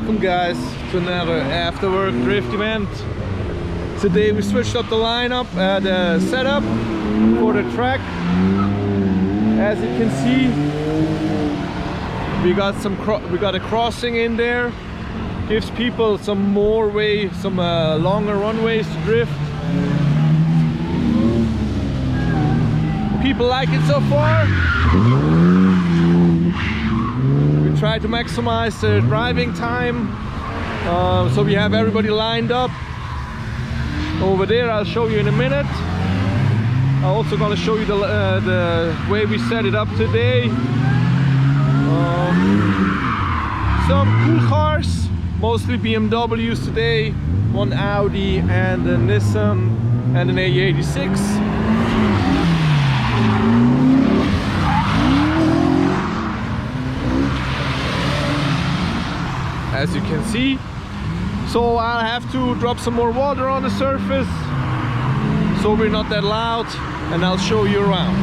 Welcome guys to another after work drift event. Today we switched up the lineup, the setup for the track. As you can see, we got a crossing in there. Gives people some more way, some longer runways to drift. People like it so far. We try to maximize the driving time, so we have everybody lined up over there. I'll show you in a minute. I'm also going to show you the way we set it up today. Some cool cars, mostly BMWs today, one Audi and a Nissan and an A86. As you can see, so I'll have to drop some more water on the surface so we're not that loud, and I'll show you around.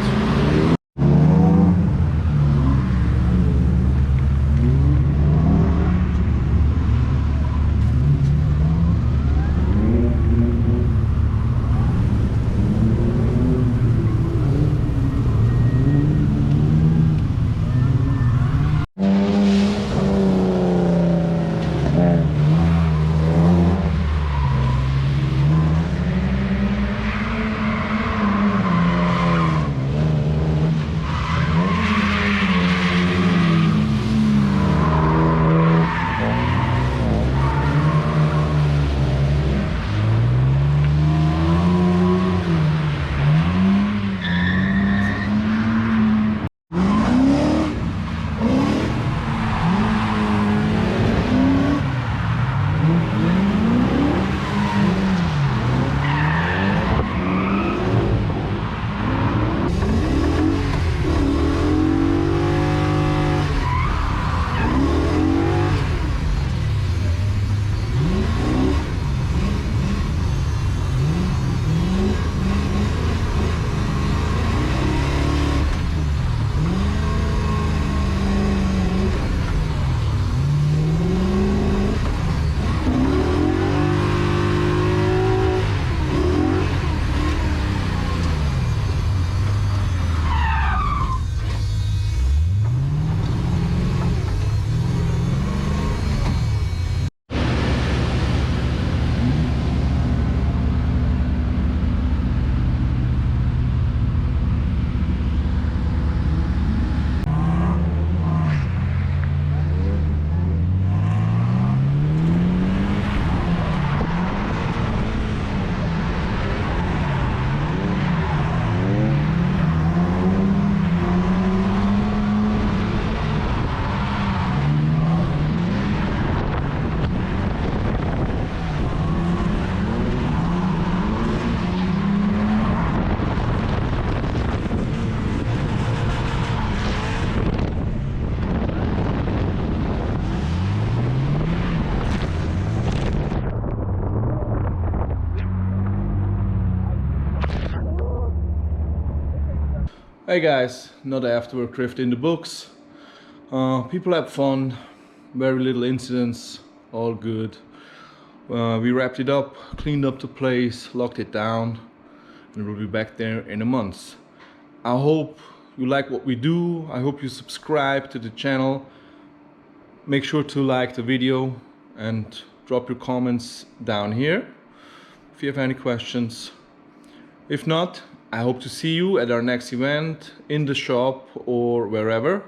Hey guys, another afterwork drift in the books. People have fun, very little incidents, all good. We wrapped it up, cleaned up the place, locked it down, and we'll be back there in a month. I hope you like what we do. I hope you subscribe to the channel. Make sure to like the video and drop your comments down here if you have any questions. If not, I hope to see you at our next event, in the shop or wherever.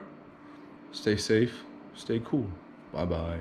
Stay safe, stay cool. Bye bye.